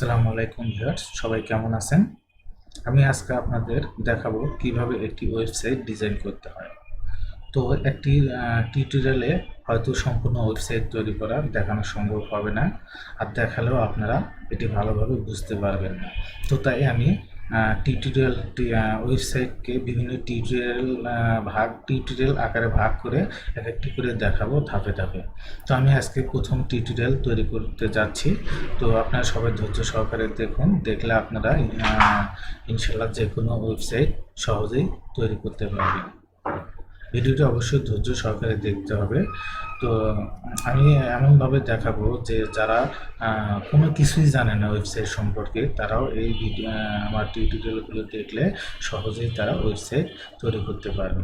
আসসালামু আলাইকুম ভিউয়ার্স, সবাই কেমন আছেন? আমি আজকে আপনাদের দেখাবো কিভাবে একটি ওয়েবসাইট ডিজাইন করতে হয়। তো একটি টিউটোরিয়ালে হয়তো সম্পূর্ণ ওয়েবসাইট তৈরি করা দেখানো সম্ভব হবে না, আর দেখালেও আপনারা এটি ভালোভাবে বুঝতে পারবেন না। তো তাই আমি টিউটোরিয়ালটি ওয়েবসাইটকে বিভিন্ন টিউটোরিয়াল আকারে ভাগ করে এক একটি করে দেখাবো ধাপে ধাপে। তো আমি আজকে প্রথম টিউটোরিয়াল তৈরি করতে যাচ্ছি। তো আপনারা সবাই ধৈর্য সহকারে দেখুন, দেখলে আপনারা ইনশাল্লাহ যে কোনো ওয়েবসাইট সহজেই তৈরি করতে পারবেন। ভিডিওটি অবশ্যই ধৈর্য সহকারে দেখতে হবে। তো আমি এমনভাবে দেখাবো যে যারা কোনো কিছুই জানে না ওয়েবসাইট সম্পর্কে, তারাও এই ভিডিও আমার টিউটোরিয়ালগুলো দেখলে সহজেই তারা ওয়েবসাইট তৈরি করতে পারবে।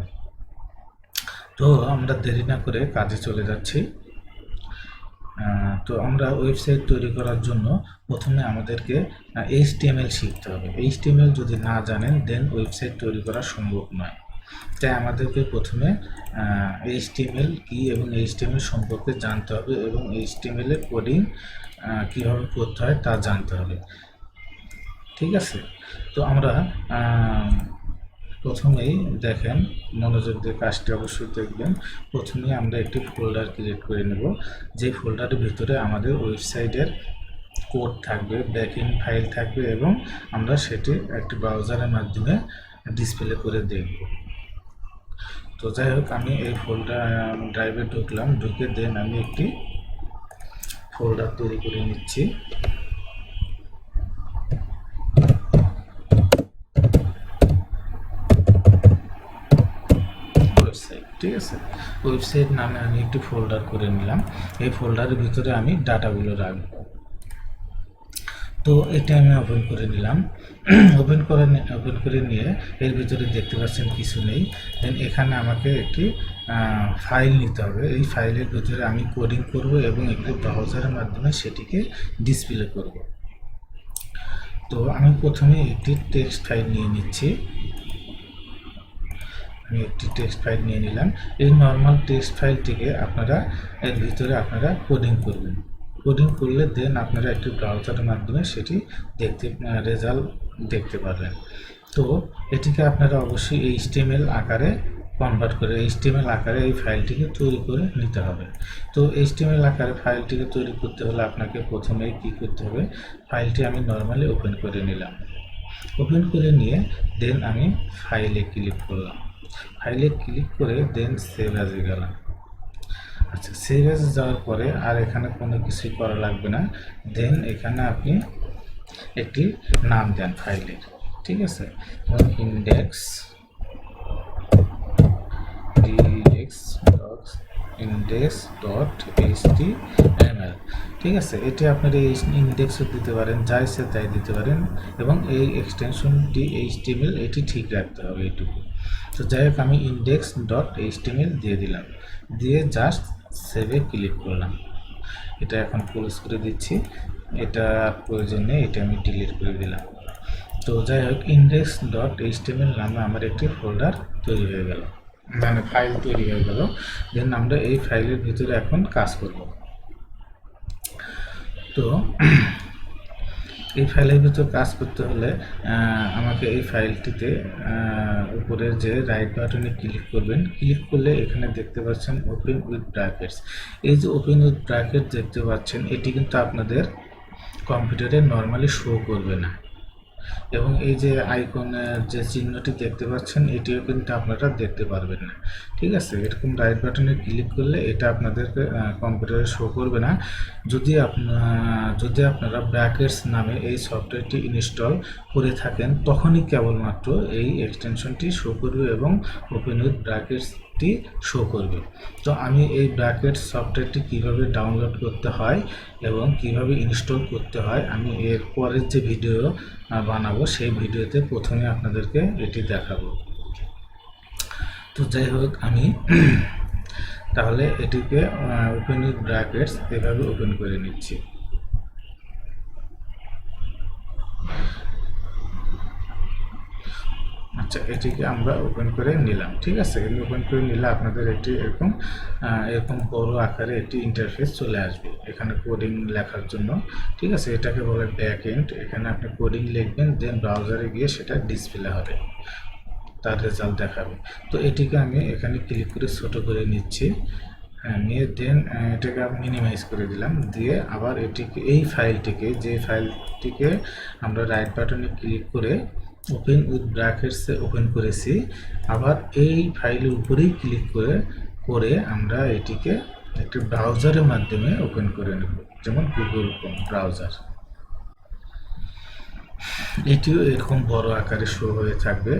তো আমরা দেরি না করে কাজে চলে যাচ্ছি। তো আমরা ওয়েবসাইট তৈরি করার জন্য প্রথমে আমাদেরকে HTML শিখতে হবে। HTML যদি না জানেন দেন ওয়েবসাইট তৈরি করা সম্ভব নয়। তাই আমাদেরকে প্রথমে HTML কি এবং HTML সম্পর্কে জানতে হবে এবং HTML এর কোডিং কীভাবে করতে হয় তা জানতে হবে। ঠিক আছে, তো আমরা প্রথমেই দেখেন, মনোযোগ দিয়ে কাজটি অবশ্যই দেখবেন। প্রথমেই আমরা একটি ফোল্ডার ক্রিয়েট করে নেব, যে ফোল্ডারের ভিতরে আমাদের ওয়েবসাইটের কোড থাকবে, ব্যাকএন্ড ফাইল থাকবে এবং আমরা সেটি একটি ব্রাউজারের মাধ্যমে ডিসপ্লে করে দেখব। তো যাই হোক, আমি এই ফোল্ডার ড্রাইভে ঢুকলাম, ঢুকে দেন আমি একটি ফোল্ডার তৈরি করে নিচ্ছি। ঠিক আছে, ওয়েবসাইট নামে আমি একটি ফোল্ডার করে নিলাম। এই ফোল্ডারের ভিতরে আমি ডাটাগুলো রাখবো। তো এটা আমি ওপেন করে নিলাম। ওপেন করে নিয়ে এর ভিতরে দেখতে পাচ্ছেন কিছু নেই। দেন এখানে আমাকে একটি ফাইল নিতে হবে। এই ফাইলের ভিতরে আমি কোডিং করব এবং একটি ব্রাউজারের মাধ্যমে সেটিকে ডিসপ্লে করব। তো আমি প্রথমে একটি টেক্সট ফাইল নিয়ে নিচ্ছি। আমি একটি টেক্সট ফাইল নিয়ে নিলাম। এই নর্মাল টেক্সট ফাইলটিকে আপনারা এর ভিতরে আপনারা কোডিং করবেন। কোডিং করলে দেন আপনারা একটি ব্রাউজারের মাধ্যমে সেটি রেজাল্ট দেখতে পারবেন। তো এটিকে আপনারা অবশ্যই HTML আকারে কনভার্ট করে HTML আকারে এই ফাইলটিকে তৈরি করে নিতে হবে। তো HTML আকারে ফাইলটিকে তৈরি করতে হলে আপনাকে প্রথমেই কী করতে হবে, ফাইলটি আমি নর্মালি ওপেন করে নিলাম। ওপেন করে নিয়ে দেন আমি ফাইলে ক্লিক করলাম। ফাইলে ক্লিক করে দেন সেভ অ্যাজে গেলাম। আচ্ছা, সেভ অ্যাজে যাওয়ার পরে আর এখানে কোনো কিছুই করা লাগবে না। দেন এখানে আপনি একটি নাম দেন ফাইলের। ঠিক আছে, index.html। ঠিক আছে, এটি আপনার এই ইন্ডেক্সও দিতে পারেন, যা ইচ্ছে তাই দিতে পারেন এবং এই এক্সটেনশনটি HTML এটি ঠিক রাখতে হবে এইটুকু। তো যাই হোক, আমি index.html দিয়ে দিলাম, দিয়ে জাস্ট সেভে ক্লিক করলাম। এটা এখন ক্লোজ করে দিচ্ছি, এটা প্রয়োজন নেই, এটা আমি ডিলিট করে দিলাম। তো যাই হোক, index.html নামে আমার একটি ফোল্ডার তৈরি হয়ে গেল, মানে ফাইল তৈরি হয়ে গেল। দেন আমরা এই ফাইলের ভিতরে এখন কাজ করব। তো এই ফাইলের ভিতর কাজ করতে হলে আমাকে এই ফাইলটিতে উপরের যে রাইট বাটনে ক্লিক করবেন। ক্লিক করলে এখানে দেখতে পাচ্ছেন ওপেন উইথ ব্র্যাকেটস। এই যে ওপেন উইথ ব্র্যাকেট দেখতে পাচ্ছেন, এটি কিন্তু আপনাদের কম্পিউটারে নর্মালি শো করবে না এবং এই যে আইকনের যে চিহ্নটি দেখতে পাচ্ছেন এটিও কিন্তু আপনারা দেখতে পারবেন না। ঠিক আছে, এরকম রাইট বাটনে ক্লিক করলে এটা আপনাদেরকে কম্পিউটারে শো করবে না। যদি আপনারা ব্র্যাকেটস নামে এই সফটওয়্যারটি ইনস্টল করে থাকেন, তখনই কেবলমাত্র এই এক্সটেনশনটি শো করবে এবং ওপেন উইথ ব্র্যাকেটসটি শো করবে। তো আমি এই ব্র্যাকেটস সফটওয়্যারটি কিভাবে ডাউনলোড করতে হয় এবং কিভাবে ইনস্টল করতে হয় আমি এর পরের যে ভিডিও বানাবো সেই ভিডিওতে প্রথমে আপনাদেরকে এটি দেখাবো। তো যাই হোক, আমি তাহলে এটিকে ওপেন উইথ ব্র্যাকেটস এভাবে ওপেন করে নিচ্ছি। আচ্ছা, আচ্ছা, এটিকে আমরা ওপেন করে নিলাম। ঠিক আছে, এটি ওপেন করে নিলে আপনাদের এটি এরকম এরকম বড় আকারে একটি ইন্টারফেস চলে আসবে এখানে কোডিং লেখার জন্য। ঠিক আছে, এটাকে বলে ব্যাক এন্ড। এখানে আপনি কোডিং লিখবেন, দেন ব্রাউজারে গিয়ে সেটা ডিসপ্লে হবে, তার রেজাল্ট দেখাবে। তো এটিকে আমি এখানে ক্লিক করে ছোট করে নিচ্ছি, নিয়ে দেন এটাকে আমি মিনিমাইজ করে দিলাম, দিয়ে আবার এটিকে এই ফাইলটিকে, যে ফাইলটিকে আমরা রাইট বাটনে ক্লিক করে ওপেন উইথ ব্র্যাকেটসে ওপেন করেছি, আবার এই ফাইলের উপরেই ক্লিক করে করে আমরা এটিকে একটি ব্রাউজারের মাধ্যমে ওপেন করে নেব, যেমন গুগল ব্রাউজার। এটিও এরকম বড় আকারে শো হয়ে থাকবে।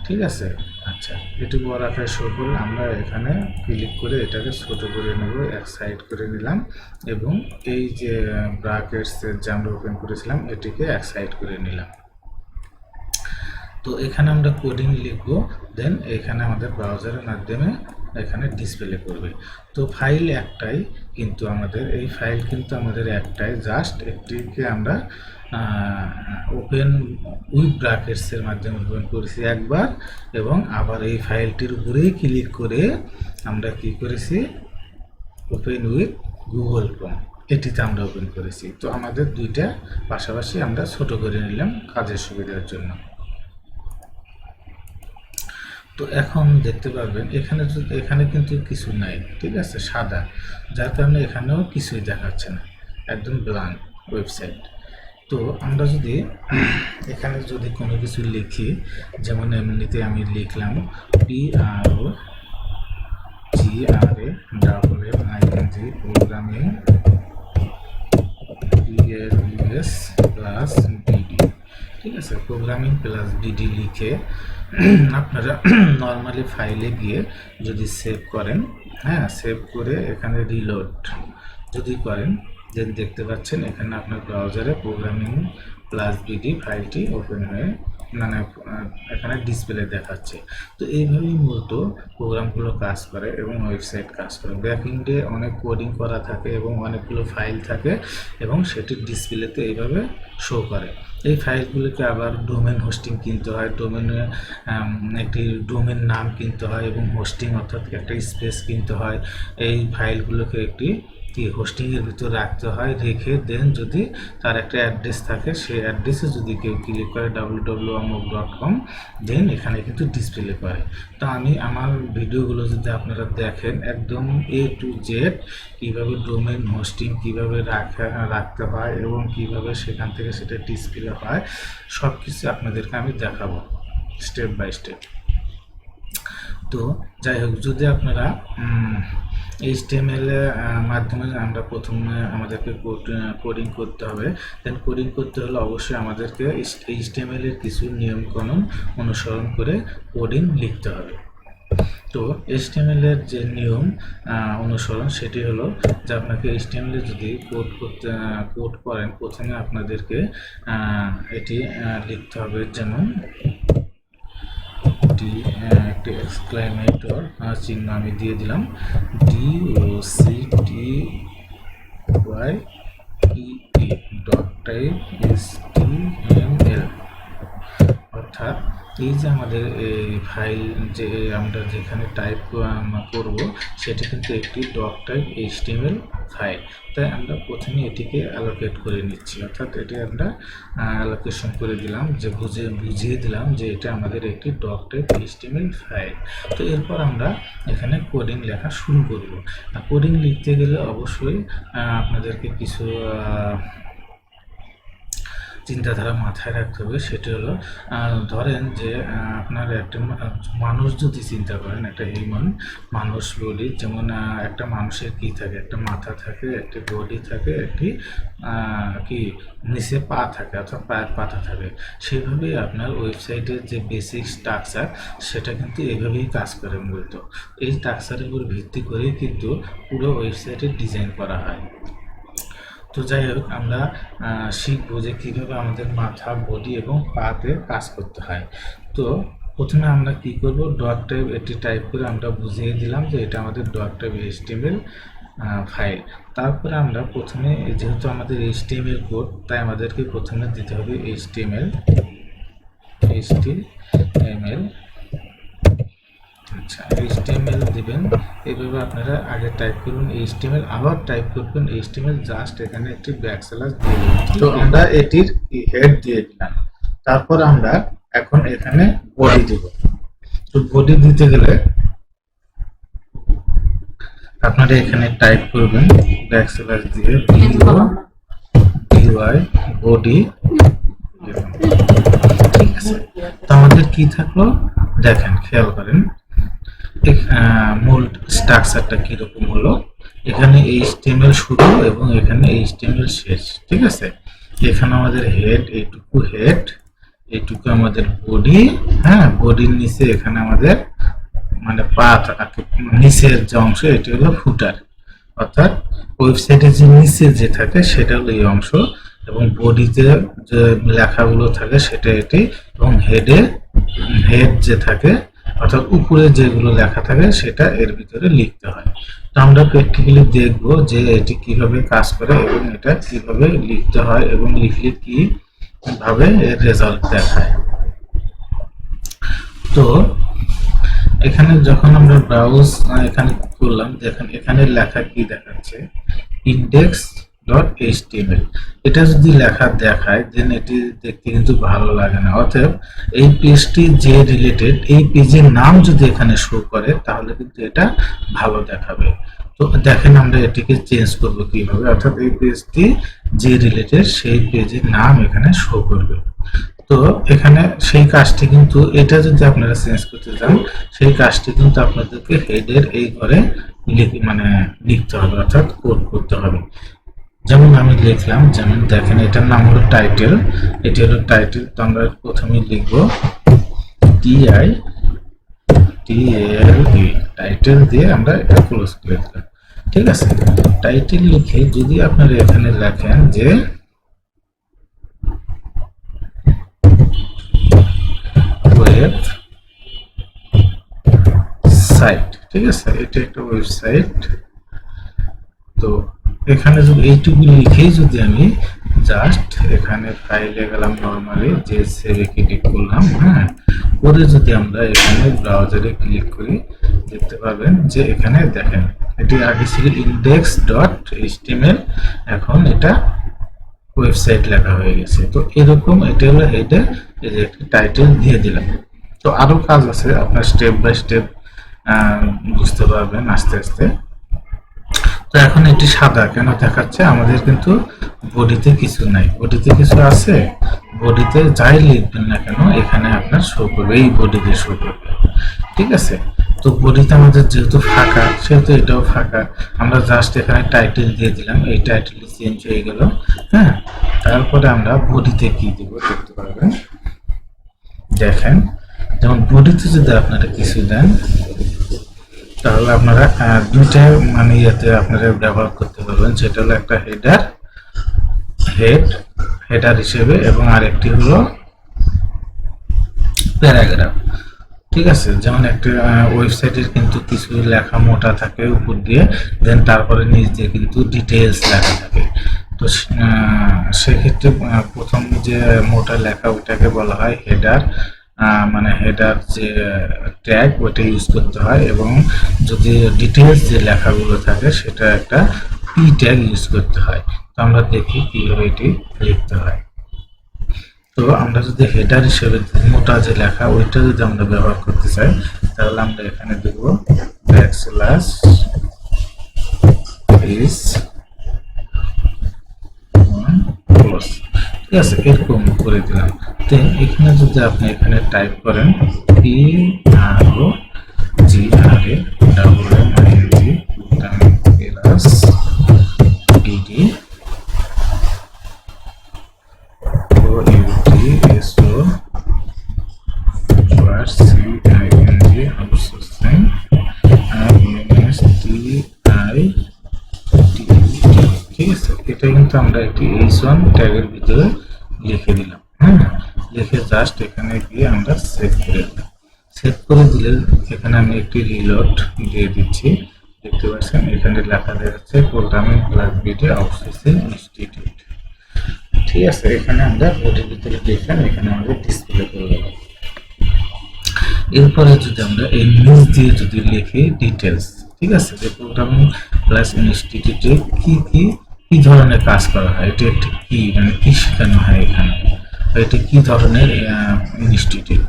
ঠিক আছে, আচ্ছা, এটি বড় আকারে শো করলে আমরা এখানে ক্লিক করে এটাকে ছোট করে নেব, এক সাইড করে নিলাম, এবং এই যে ব্র্যাকেটসের যে আমরা ওপেন করেছিলাম এটিকে এক সাইড করে নিলাম। তো এখানে আমরা কোডিং লিখব, দেন এখানে আমাদের ব্রাউজারের মাধ্যমে এখানে ডিসপ্লে করবে। তো ফাইল একটাই, কিন্তু আমাদের এই ফাইল কিন্তু আমাদের একটাই, জাস্ট একটিকে আমরা ওপেন উইথ ব্র্যাকেটসের মাধ্যমে ওপেন করেছি একবার, এবং আবার এই ফাইলটির উপরেই ক্লিক করে আমরা কি করেছি, ওপেন উইথ গুগল ক্রোম, এটিতে আমরা ওপেন করেছি। তো আমাদের দুইটা পাশাপাশি আমরা ছোট করে নিলাম কাজের সুবিধার জন্য। তো এখন দেখতে পারবেন এখানে কিন্তু কিছু নাই। ঠিক আছে, সাদা, যার কারণে এখানেও কিছুই দেখাচ্ছে না, একদম ব্ল্যাঙ্ক ওয়েবসাইট। তো আমরা যদি এখানে যদি কোনো কিছু লিখি, যেমন এমনিতে আমি লিখলাম PROGRAMING প্রোগ্রামিং প্লাস বিডি। ঠিক আছে, প্রোগ্রামিং প্লাস বিডি লিখে আপনারা নর্মালি ফাইলে গিয়ে যদি সেভ করেন, হ্যাঁ, সেভ করে এখানে রিলোড যদি করেন, দেন দেখতে পাচ্ছেন এখানে আপনার ব্রাউজারে প্রোগ্রামিং প্লাস বিডি ফাইলটি ওপেন হয়ে মানে এখানে ডিসপ্লে দেখাচ্ছে। তো এইভাবেই মূলত প্রোগ্রামগুলো কাজ করে এবং ওয়েবসাইট কাজ করে। ব্যাকএন্ডে অনেক কোডিং করা থাকে এবং অনেকগুলো ফাইল থাকে, এবং সেটির ডিসপ্লেতে এইভাবে শো করে। এই ফাইলগুলোকে আবার ডোমেন হোস্টিং কিনতে হয়, ডোমেনে একটি ডোমেন নাম কিনতে হয়, এবং হোস্টিং অর্থাৎ একটা স্পেস কিনতে হয়। এই ফাইলগুলোকে একটি হোস্টিংয়ের ভিতর রাখতে হয়, রেখে দেন যদি তার একটা অ্যাড্রেস থাকে, সেই অ্যাড্রেসে যদি কেউ ক্লিক করে www.amok.com, দেন এখানে কিন্তু ডিসপ্লে করে। তো আমি আমার ভিডিওগুলো যদি আপনারা দেখেন, একদম A to Z কীভাবে ডোমেন হোস্টিং কীভাবে রাখতে হয় এবং কীভাবে সেখান থেকে সেটা ডিসপ্লে হয়, সব কিছু আপনাদেরকে আমি দেখাবো স্টেপ বাই স্টেপ। তো যাই হোক, যদি আপনারা HTML মাধ্যমে আমরা প্রথমে আমাদেরকে কোডিং করতে হবে, দেন কোডিং করতে হলে অবশ্যই আমাদেরকে HTML এর কিছু নিয়মকানুন অনুসরণ করে কোডিং লিখতে হবে। তো HTML এর যে নিয়ম অনুসরণ সেটি হলো যে আপনাকে HTML এ যদি কোড করেন, প্রথমে আপনাদেরকে এটি লিখতে হবে, যেমন একটি এক্সক্লেমেটর চিহ্ন আমি দিয়ে দিলাম, DOCTYPE ডট টাইপ HTML, অর্থাৎ এই যে আমাদের এই ফাইল যে আমরা যেখানে টাইপ করব সেটি কিন্তু একটি ডক টাইপ HTML ফাইল। তাই আমরা প্রথমে এটিকে অ্যালোকেট করে নিচ্ছি, অর্থাৎ এটি আমরা অ্যালোকেশন করে দিলাম, যে বুঝিয়ে দিলাম যে এটা আমাদের একটি ডক টাইপ HTML ফাইল। তো এরপর আমরা এখানে কোডিং লেখা শুরু করব। কোডিং লিখতে গেলে অবশ্যই আপনাদেরকে কিছু চিন্তাধারা মাথায় রাখতে হবে। সেটি হলো, ধরেন যে আপনার একটা মানুষ যদি চিন্তা করেন, একটা হিউম্যান মানুষ বডি, যেমন একটা মানুষের কি থাকে, একটা মাথা থাকে, একটি বডি থাকে, একটি কি নিচে পা থাকে, অর্থাৎ পায়ের পাতা থাকে। সেভাবেই আপনার ওয়েবসাইটের যে বেসিক স্ট্রাকচার সেটা কিন্তু এভাবেই কাজ করে মূলত। এই স্ট্রাকচারের উপর ভিত্তি করেই কিন্তু পুরো ওয়েবসাইটের ডিজাইন করা হয়। তো যাই হোক, আমরা শিখবো যে কীভাবে আমাদের মাথা, বডি এবং পাতে কাজ করতে হয়। তো প্রথমে আমরা কি করব, ডট টাইপ এটি টাইপ করে আমরা বুঝিয়ে দিলাম যে এটা আমাদের ডট টাইপ HTML ফাইল। তারপরে আমরা প্রথমে, যেহেতু আমাদের HTML কোড, তাই আমাদেরকে প্রথমে দিতে হবে HTML আচ্ছা, এইচটিএমএল দিবেন। এইভাবে আপনারা আগে টাইপ করুন এইচটিএমএল, আবার টাইপ করবেন এইচটিএমএল, জাস্ট এখানে একটি ব্যাকস্ল্যাশ দিয়ে দিবেন। তো আমরা এটির হেড দিয়ে দিলাম। তারপর আমরা এখন এখানে বডি দিব। তো বডি দিতে গেলে আপনারা এখানে টাইপ করবেন ব্যাকস্ল্যাশ দিয়ে বিওয়াই বডি। ঠিক আছে, তো আমাদের কি থাকলো দেখেন, খেয়াল করেন মূল স্ট্রাকচারটা কিরকম হলো। এখানে এইচটিএমএল শুরু এবং এখানে এইচটিএমএল শেষ। ঠিক আছে, এখানে আমাদের হেড, এইটুকু হেড, এইটুকু আমাদের বডি। হ্যাঁ, বডির নিচে এখানে আমাদের মানে পাথ, নিচের যে অংশ এটি হলো ফুটার, অর্থাৎ ওয়েবসাইটে যে নিচে যে থাকে সেটা হলো এই অংশ, এবং বডিতে যে লেখাগুলো থাকে সেটা এটি, এবং হেড যে থাকে অর্থাৎ উপরে যেগুলো লেখা থাকে সেটা এর ভিতরে লিখতে হয়। তো আমরা প্র্যাকটিক্যালি দেখব যে এটি কিভাবে কাজ করে এবং এটা কিভাবে লিখতে হয় এবং লিখলে কি ভাবে এর রেজাল্ট দেখায়। তো এখানে যখন আমরা ব্রাউজ এখানে করলাম, দেখেন এখানে লেখা কি দেখাচ্ছে, ইন্ডেক্স ডট এইচটিএমএল। এটা যদি লেখা দেখায় দেন এটি দেখতে কিন্তু ভালো লাগে না। অতএব এই পেজটি যে রিলেটেড, এই পেজের নাম যদি এখানে শো করে তাহলে কিন্তু এটা ভালো দেখাবে। তো দেখেন আমরা এটিকে চেঞ্জ করব কিভাবে, অর্থাৎ এই পেজটি যে রিলেটেড সেই পেজের নাম এখানে শো করবে। তো এখানে সেই কাজটি কিন্তু, এটা যদি আপনারা চেঞ্জ করতে চান সেই কাজটি কিন্তু আপনাদেরকে হেডের এই ঘরে মানে লিখতে হবে, অর্থাৎ কোড করতে হবে। যেমন আমি লিখলাম, যেমন দেখেন এটার নাম হলো টাইটেল, এটি হলো টাইটেল। তো আমরা প্রথমে লিখবো টিআই টিএলই, টাইটেল দিয়ে আমরা এটা ক্লোজ করে দিলাম। ঠিক আছে, টাইটেল লিখে যদি আপনারা এখানে লেখেন যে ওয়েব সাইট, ঠিক আছে, এটা একটা ওয়েবসাইট। তো এখানে যদি এইটুকু লিখেই যদি আমি জাস্ট এখানে ফাইলে গেলাম, নর্মালি যে সেভে ক্লিক করলাম, হ্যাঁ, করে যদি আমরা এখানে ব্রাউজারে ক্লিক করি দেখতে পাবেন যে এখানে দেখেন এটি আগে ছিল ইন্ডেক্স ডট এইচটিএমএল, এখন এটা ওয়েবসাইট লেখা হয়ে গেছে। তো এরকম এটা হলো হেডে, এই যে একটি টাইটেল দিয়ে দিলাম। তো আরো কাজ আছে, আপনার স্টেপ বাই স্টেপ বুঝতে পারবেন আস্তে আস্তে। তো এখন এটি সাদা কেন দেখাচ্ছে, আমাদের কিন্তু বডিতে কিছু নাই। বডিতে কিছু আছে, বডিতে যাই লিখবেন না কেন এখানে আপনার শো করবে, এই বডিতে শো করবে। ঠিক আছে, তো বডিতে আমাদের যেহেতু ফাঁকা সেহেতু এটাও ফাঁকা। আমরা জাস্ট এখানে টাইটেল দিয়ে দিলাম, এই টাইটেল চেঞ্জ হয়ে গেল। হ্যাঁ, তারপরে আমরা বডিতে কি দিব দেখতে পারবেন। দেখেন, যেমন বডিতে যদি আপনারা কিছু দেন তাহলে আপনারা দুইটা মানে ইয়েতে আপনারা ব্যবহার করতে পারবেন। সেটা হলো একটা হেডার হিসেবে, এবং আরেকটি হলো প্যারাগ্রাফ। ঠিক আছে, যেমন একটা ওয়েবসাইটের কিন্তু কিছু লেখা মোটা থাকে উপর দিয়ে, দেন তারপরে নিচ দিয়ে কিন্তু ডিটেলস লেখা থাকে। তো সেক্ষেত্রে প্রথম যে মোটা লেখা ওইটাকে বলা হয় হেডার, মানে হেডার যে ট্যাগ ওইটা ইউজ করতে হয়, এবং যদি ডিটেলস যে লেখাগুলো থাকে সেটা একটা পি ট্যাগ ইউজ করতে হয়। তো আমরা দেখি কিভাবে এটি লিখতে হয়। তো আমরা যদি হেডার হিসেবে মোটা যে লেখা ওইটা যদি আমরা ব্যবহার করতে চাই তাহলে আমরা এখানে দেব ব্যাকস্ল্যাশ ইজ ক্লোজ। ঠিক আছে, এরকম করে দিলাম। তো এখানে যদি আপনি এখানে টাইপ করেন P R O G R A double M I N G plus DD O U T S O CING outsourcing আর MSTI। ঠিক আছে, এটা কিন্তু আমরা একটি H1 ট্যাগের ভিতরে লিখে দিলাম। হ্যাঁ, লিখে জাস্ট এখানে গিয়ে আমরা সেভ করে দিলাম। সেভ করে দিলে এখানে আমি একটি রিলোড দিয়ে দিচ্ছি। দেখতে পাচ্ছেন এখানে লেখা দেখাচ্ছে programming class video outsourcing institute. ঠিক আছে, এখানে আমরা বডির ভিতরে দেখলাম, এখানে আমাদের ডিসপ্লে করে দিলাম। এরপরে যদি আমরা এই নিচ দিয়ে যদি লিখি ডিটেলস, ঠিক আছে, যে প্রোগ্রামিং প্লাস ইনস্টিটিউটে কি কি কি ধরনের কাজ করা হয়, এটা একটা কি মানে কি শেখানো হয় এখানে, এটা কি ধরনের ইনস্টিটিউট।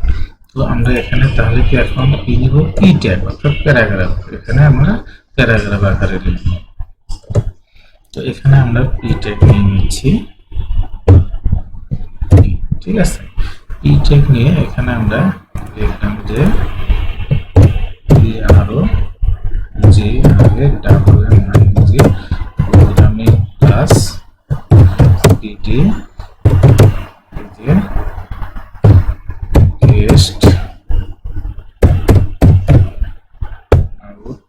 তো আমরা এখানে তাহলে কি এখন কি লিখব, পি ট্যাগ অর্থাৎ প্যারাগ্রাফ, এখানে আমরা প্যারাগ্রাফ আকারে লিখব। তো এখানে আমরা পি ট্যাগ নিয়ে নিচ্ছি, ঠিক আছে। পি ট্যাগ নিয়ে এখানে আমরা লিখলাম যে আরো যে আগে ডাবল যে প্রোগ্রামিং ক্লাস পিটি যে টেস্ট আউট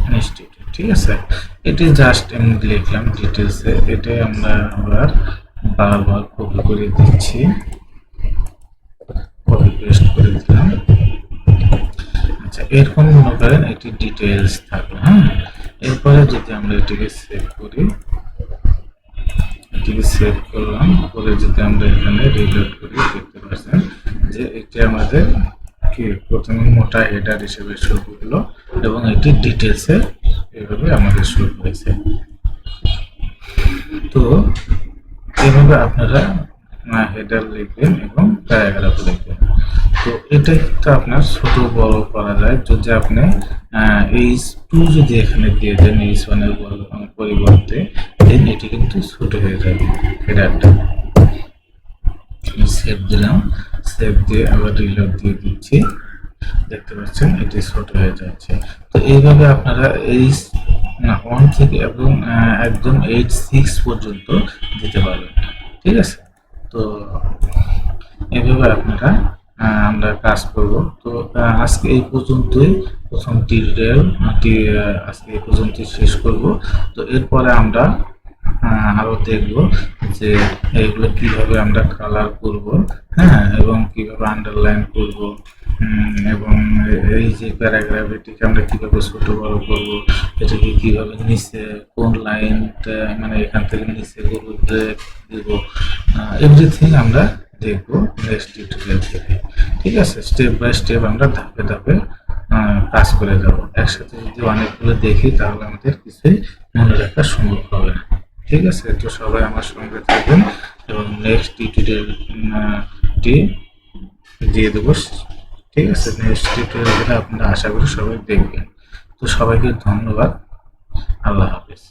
ইনস্টিটিউট, ঠিক আছে। এটি জাস্ট আমি লিখলাম ডিটেলসে, এটাই আমরা আবার বারবার কপি করে দিচ্ছি, কপি পেস্ট করে দিলাম। আচ্ছা, এরকম মনে করেন এটি ডিটেলস থাকলো, হ্যাঁ। এরপরে যদি আমরা এটিকে সেভ করি, এটিকে সেভ করলাম, পরে যদি আমরা এখানে রিলোড করি দেখতে পাচ্ছেন যে এটি আমাদের কি প্রথমে মোটা হেডার হিসেবে শুরু হলো এবং এটি ডিটেলসে এভাবে আমাদের শুরু হয়েছে। তো এভাবে আপনারা হেডার লিখবেন এবং প্যারাগ্রাফ লিখবেন। তো এটা কিন্তু আপনার ছোট বড় করা যায়, যদি আপনি H2 যদি এখানে দিয়ে দেন H1 এর পরিবর্তে, দেন এটি কিন্তু ছোট হয়ে যাবে হেডারটা। সেভ দিলাম, সেভ দিয়ে আবার রিলোড দিয়ে দিচ্ছি, দেখতে পাচ্ছেন এটি ছোট হয়ে যাচ্ছে। তো এইভাবে আপনারা H1 থেকে এবং একদম H6 পর্যন্ত দিতে পারবেন, ঠিক আছে। তো এভাবে আপনারা আমরা কাজ করব। তো আজকে এই পর্যন্তই প্রথম টিউটোরিয়াল আজকে এই পর্যন্তই শেষ করব। তো এরপরে আমরা আরো দেখব যে এগুলো কিভাবে আমরা কালার করব, হ্যাঁ, এবং কিভাবে আন্ডারলাইন করব, এবং এই যে প্যারাগ্রাফ এটিকে আমরা কিভাবে ছোট বড় করব, এটাকে কিভাবে নিচে কোন লাইনটা মানে এখান থেকে নিচে দেব, এভরিথিং আমরা দেখব নেক্সট টিউটোরিয়াল থেকে, ঠিক আছে। স্টেপ বাই স্টেপ আমরা ধাপে ধাপে কাজ করে যাব। একসাথে যদি অনেকগুলো দেখি তাহলে আমাদের কিছুই মনে রাখা সম্ভব হবে না, ঠিক আছে। তো সবাই আমার সঙ্গে থাকবেন এবং নেক্সট টিউটোরিয়ালটি দিয়ে দেবো, ঠিক আছে। নেক্সট টিউটোরিয়াল আপনারা আশা করি সবাই দেখবেন। তো সবাইকে ধন্যবাদ, আল্লাহ হাফেজ।